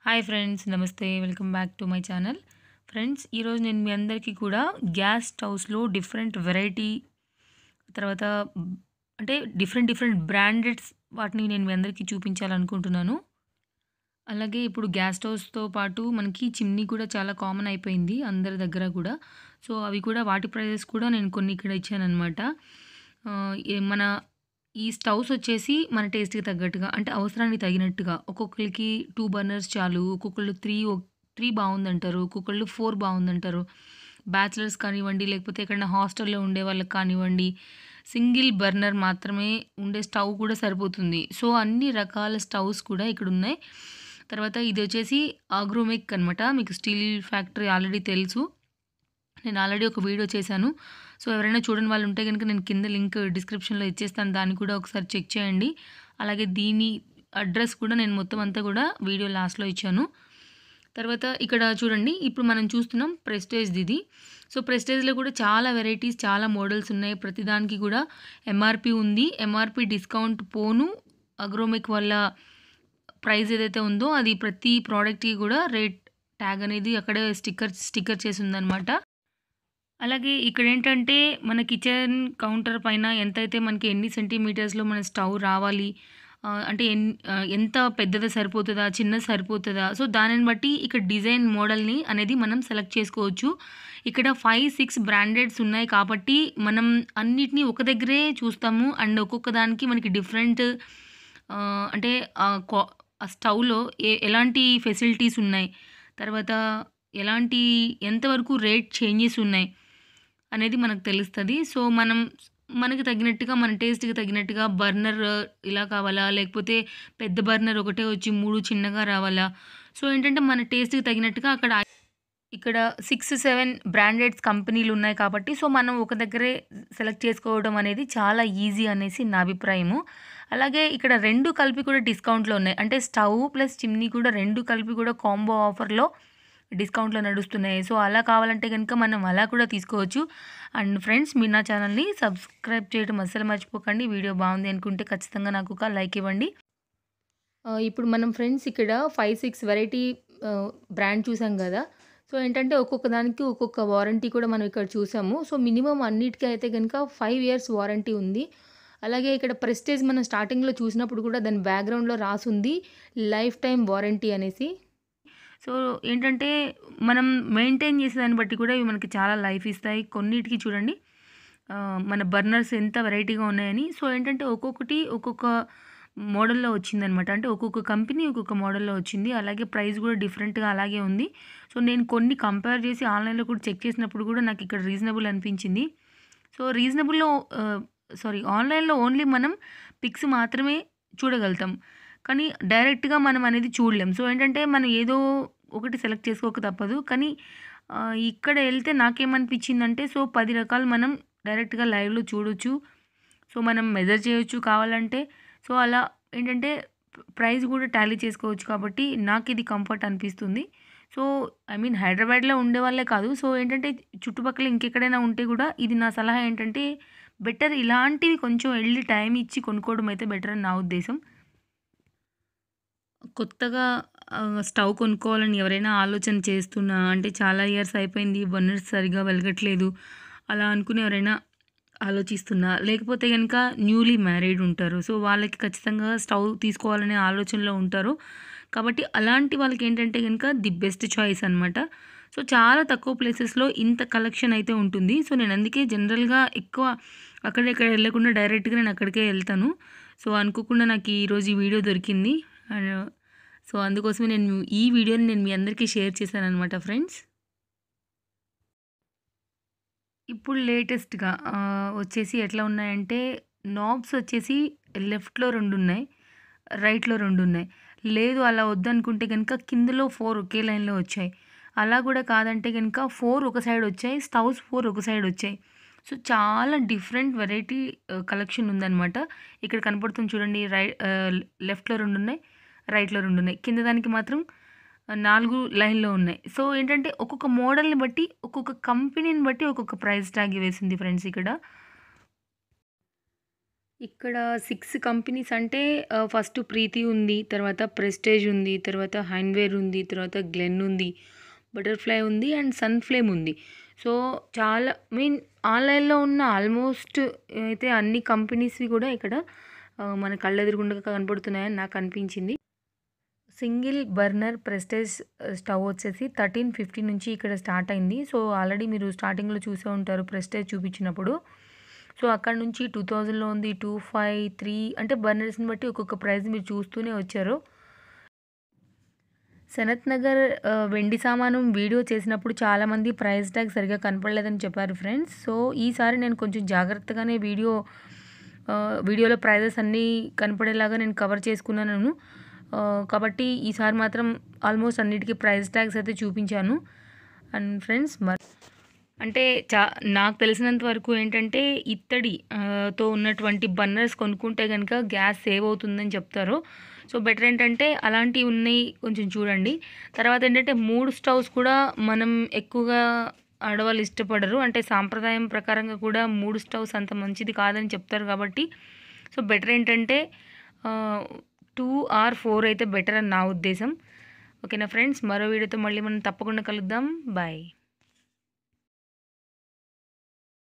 Hi friends నమస్తే welcome back to my channel. Friends ఈరోజు నేను మీ అందరికీ కూడా గ్యాస్ స్టవ్స్లో డిఫరెంట్ వెరైటీ తర్వాత అంటే డిఫరెంట్ బ్రాండెడ్స్ వాటిని నేను మీ అందరికీ చూపించాలనుకుంటున్నాను. అలాగే ఇప్పుడు గ్యాస్ స్టవ్స్తో పాటు మనకి చిమ్నీ కూడా చాలా కామన్ అయిపోయింది అందరి దగ్గర కూడా. సో అవి కూడా వాటి ప్రైజెస్ కూడా నేను కొన్ని ఇక్కడ ఇచ్చానమాట. మన ఈ స్టవ్స్ వచ్చేసి మన టేస్ట్‌కి తగ్గట్టుగా అంటే అవసరానికి తగినట్టుగా ఒక్కొక్కళ్ళకి 2 బర్నర్స్ చాలు. ఒక్కొక్కళ్ళు 3 బావుందంటారు. ఒక్కొక్కళ్ళు 4 బావుందంటారు. బ్యాచిలర్స్ కానివ్వండి, లేకపోతే ఎక్కడైనా హాస్టల్‌లో ఉండే వాళ్ళకి కానివ్వండి, సింగిల్ బర్నర్ మాత్రమే ఉండే స్టవ్ కూడా సరిపోతుంది. సో అన్ని రకాల స్టవ్స్ కూడా ఇక్కడున్నాయి. తర్వాత ఇదొచ్చేసి ఆగ్రోమెక్ అనమాట. మీకు స్టీల్ ఫ్యాక్టరీ ఆల్రెడీ తెలుసు. నేను ఆల్రెడీ ఒక వీడియో చేశాను. సో ఎవరైనా చూడని వాళ్ళు ఉంటే గనుక నేను కింద లింక్ డిస్క్రిప్షన్‌లో ఇచ్చేస్తాను. దాన్ని కూడా ఒకసారి చెక్ చేయండి. అలాగే దీని అడ్రస్ కూడా నేను మొత్తం అంతా కూడా వీడియో లాస్ట్‌లో ఇచ్చాను. తర్వాత ఇక్కడ చూడండి ఇప్పుడు మనం చూస్తున్నాం ప్రెస్టేజ్‌ది. సో ప్రెస్టేజ్‌లో కూడా చాలా వెరైటీస్, చాలా మోడల్స్ ఉన్నాయి. ప్రతిదానికి కూడా ఎంఆర్‌పీ ఉంది. ఎంఆర్‌పీ డిస్కౌంట్ పోను అగ్రోమెక్ వాళ్ళ ప్రైస్ ఏదైతే ఉందో అది ప్రతి ప్రోడక్ట్‌కి కూడా రేట్ ట్యాగ్ అనేది అక్కడే స్టిక్కర్ చేసి ఉందన్నమాట. అలాగే ఇక్కడేంటంటే మన కిచెన్ కౌంటర్ పైన ఎంతైతే మనకి ఎన్ని సెంటీమీటర్స్‌లో మన స్టవ్ రావాలి, అంటే ఎంత పెద్దది సరిపోతదా? చిన్నది సరిపోతదా? సో దానిని బట్టి ఇక్కడ డిజైన్ మోడల్‌ని అనేది మనం సెలెక్ట్ చేసుకోవచ్చు. ఇక్కడ 5, 6 బ్రాండెడ్స్ ఉన్నాయి కాబట్టి మనం అన్నిటిని ఒక దగ్గరే చూస్తాము. అండ్ ఒక్కొక్క దానికి మనకి డిఫరెంట్ అంటే ఆ స్టవ్‌లో ఎలాంటి ఫెసిలిటీస్ ఉన్నాయి, తర్వాత ఎలాంటి ఎంతవరకు రేట్ చేంజెస్ ఉన్నాయి అనేది మనకు తెలుస్తది. సో మనకి తగినట్టుగా మన టేస్ట్‌కి తగినట్టుగా బర్నర్ ఇలా కావాలా? లేకపోతే పెద్ద బర్నర్ ఒకటే వచ్చి 3 చిన్నగా రావాలా? సో ఏంటంటే మన టేస్ట్‌కి తగినట్టుగా ఇక్కడ 6, 7 బ్రాండెడ్స్ కంపెనీలున్నాయి కాబట్టి సో మనం ఒక దగ్గరే సెలెక్ట్ చేసుకోవడం అనేది చాలా ఈజీ అనేసి నా అభిప్రాయము. అలాగే ఇక్కడ 2 కలిపి కూడా డిస్కౌంట్‌లో ఉన్నాయి. అంటే స్టవ్ ప్లస్ చిమ్నీ కూడా 2 కలిపి కూడా కాంబో ఆఫర్‌లో డిస్కౌంట్‌లో నడుస్తున్నాయి. సో అలా కావాలంటే గనుక మనం అలా కూడా తీసుకోవచ్చు. అండ్ ఫ్రెండ్స్ మీరు నా ఛానల్‌ని సబ్స్క్రైబ్ చేయడం అస్సలు మర్చిపోకండి. వీడియో బాగుంది అనుకుంటే ఖచ్చితంగా నాకు ఒక లైక్ ఇవ్వండి. ఇప్పుడు మనం ఫ్రెండ్స్ ఇక్కడ 5, 6 వెరైటీ బ్రాండ్ చూసాం గదా! సో ఏంటంటే ఒక్కొక్క దానికి ఒక్కొక్క వారంటీ కూడా మనం ఇక్కడ చూసాము. సో మినిమమ్ అన్నిటికి అయితే గనుక 5 ఇయర్స్ వారంటీ ఉంది. అలాగే ఇక్కడ ప్రెస్టేజ్ మనం స్టార్టింగ్‌లో చూసినప్పుడు కూడా దాని బ్యాక్‌గ్రౌండ్‌లో రాసుంది లైఫ్ టైమ్ వారంటీ అనేసి. సో ఏంటంటే మనం మెయింటైన్ చేసే దాన్ని బట్టి కూడా ఇవి మనకి చాలా లైఫ్ ఇస్తాయి. కొన్నిటికి చూడండి మన బర్నర్స్ ఎంత వెరైటీగా ఉన్నాయని. సో ఏంటంటే ఒక్కొక్కటి ఒక్కొక్క మోడల్‌లో వచ్చిందనమాట. అంటే ఒక్కొక్క కంపెనీ ఒక్కొక్క మోడల్‌లో వచ్చింది. అలాగే ప్రైస్ కూడా డిఫరెంట్‌గా అలాగే ఉంది. సో నేను కొన్ని కంపేర్ చేసి ఆన్‌లైన్‌లో కూడా చెక్ చేసినప్పుడు కూడా నాకు ఇక్కడ రీజనబుల్ అనిపించింది. సో ఆన్‌లైన్‌లో ఓన్లీ మనం పిక్స్ మాత్రమే చూడగలుగుతాం. కానీ డైరెక్ట్‌గా మనం అనేది చూడలేం. సో ఏంటంటే మనం ఏదో ఒకటి సెలెక్ట్ చేసుకోక తప్పదు. కానీ ఇక్కడ ఎళ్తే నాకేమనిపించిందంటే సో 10 రకాలు మనం డైరెక్ట్‌గా లైవ్‌లో చూడొచ్చు. సో మనం మెజర్ చేయొచ్చు కావాలంటే. సో అలా ఏంటంటే ప్రైస్ కూడా టాలీ చేసుకోవచ్చు కాబట్టి నాకిది కంఫర్ట్ అనిపిస్తుంది. సో ఐ మీన్ హైదరాబాద్‌లో ఉండేవాళ్ళే కాదు. సో ఏంటంటే చుట్టుపక్కల ఇంకెక్కడైనా ఉంటే కూడా ఇది నా సలహా ఏంటంటే బెటర్ ఇలాంటివి కొంచెం ఎళ్లి టైం ఇచ్చి కొనుక్కోవడం అయితే బెటర్ అని నా ఉద్దేశం. కొత్తగా స్టవ్ కొనుక్కోవాలని ఎవరైనా ఆలోచన చేస్తున్నా అంటే చాలా ఇయర్స్ అయిపోయింది బర్నర్స్ సరిగ్గా వెలగట్లేదు అలా అనుకుని ఎవరైనా ఆలోచిస్తున్నా, లేకపోతే గనుక న్యూలీ మ్యారీడ్ ఉంటారు. సో వాళ్ళకి ఖచ్చితంగా స్టవ్ తీసుకోవాలనే ఆలోచనలో ఉంటారు. కాబట్టి అలాంటి వాళ్ళకేంటంటే గనుక ది బెస్ట్ చాయిస్ అనమాట. సో చాలా తక్కువ ప్లేసెస్‌లో ఇంత కలెక్షన్ అయితే ఉంటుంది. సో నేను అందుకే జనరల్‌గా ఎక్కువ అక్కడెక్కడ ఎళ్ళకుండా డైరెక్ట్‌గా నేను అక్కడికే ఎళ్తాను. సో అనుకోకుండా నాకు ఈరోజు ఈ వీడియో దొరికింది. అండ్ సో అందుకోసమే ఈ వీడియోని నేను మీ అందరికీ షేర్ చేశాననమాట ఫ్రెండ్స్. ఇప్పుడు లేటెస్ట్‌గా వచ్చేసి ఎట్లా ఉన్నాయంటే నాబ్స్ వచ్చేసి లెఫ్ట్‌లో 2 ఉన్నాయి. రైట్‌లో 2 ఉన్నాయి. లేదు అలా వద్దనుకుంటే గనుక కిందలో 4 ఒకే లైన్‌లో వచ్చాయి. అలా కూడా కాదంటే గనుక 4 ఒక సైడ్ వచ్చాయి. స్టవ్స్ 4 ఒక సైడ్ వచ్చాయి. సో చాలా డిఫరెంట్ వెరైటీ కలెక్షన్ ఉందనమాట. ఇక్కడ కనపడుతుంది చూడండి లెఫ్ట్‌లో 2 ఉన్నాయి. రైట్‌లో 2 ఉన్నాయి. కింద దానికి మాత్రం 4 లైన్‌లో ఉన్నాయి. సో ఏంటంటే ఒక్కొక్క మోడల్‌ని బట్టి, ఒక్కొక్క కంపెనీని బట్టి ఒక్కొక్క ప్రైస్ ట్యాగ్ వేసింది ఫ్రెండ్స్ ఇక్కడ. ఇక్కడ 6 కంపెనీస్ అంటే ఫస్ట్ 'ప్రీతి' ఉంది. తర్వాత 'ప్రెస్టేజ్' ఉంది. తర్వాత 'హైన్వేర్' ఉంది. తర్వాత 'గ్లెన్' ఉంది. 'బటర్‌ఫ్లై' ఉంది. అండ్ 'సన్‌ఫ్లేమ్' ఉంది. సో, చాలా ఆన్‌లైన్‌లో ఉన్న ఆల్మోస్ట్ అయితే అన్ని కంపెనీస్‌వి కూడా ఇక్కడ మన కళ్ళెదురుగుండా కనపడుతున్నాయని నాకు అనిపించింది. సింగిల్ బర్నర్ ప్రెస్టేజ్ స్టవ్ వచ్చేసి 1350 నుంచి ఇక్కడ స్టార్ట్ అయింది. సో, ఆల్రెడీ మీరు స్టార్టింగ్‌లో చూసే ఉంటారు ప్రెస్టేజ్ చూపించినప్పుడు. సో, అక్కడ నుంచి 2000లో ఉంది. 2, 5, 3 అంటే బర్నర్స్‌ని బట్టి ఒక్కొక్క ప్రైస్ మీరు చూస్తూనే వచ్చారు. సనత్ నగర్ వెండి సామాను వీడియో చేసినప్పుడు చాలామంది ప్రైస్ ట్యాగ్ సరిగ్గా కనపడలేదని చెప్పారు ఫ్రెండ్స్. సో, ఈసారి నేను కొంచెం జాగ్రత్తగానే వీడియోలో ప్రైజెస్ అన్నీ కనపడేలాగా నేను కవర్ చేసుకున్నాను. కాబట్టి ఈసారి మాత్రం ఆల్మోస్ట్ అన్నిటికీ ప్రైస్ ట్యాగ్స్ అయితే చూపించాను. అండ్ ఫ్రెండ్స్ అంటే నాకు తెలిసినంత వరకు ఏంటంటే తో ఉన్నటువంటి బర్నర్స్ కొనుక్కుంటే గనుక గ్యాస్ సేవ్ అవుతుందని చెప్తారు. సో, బెటర్ ఏంటంటే అలాంటివి ఉన్నాయి కొంచెం చూడండి. తర్వాత ఏంటంటే 3 స్టవ్స్ కూడా మనం ఎక్కువగా ఆడవాళ్ళు ఇష్టపడరు. అంటే సాంప్రదాయం ప్రకారంగా కూడా 3 స్టవ్స్ అంత మంచిది కాదని చెప్తారు కాబట్టి సో, బెటర్ ఏంటంటే 2 ఆర్ 4 అయితే బెటర్ అని నా ఉద్దేశం. ఓకేనా ఫ్రెండ్స్, మరో వీడియోతో మళ్ళీ మనం తప్పకుండా కలుద్దాం. బాయ్.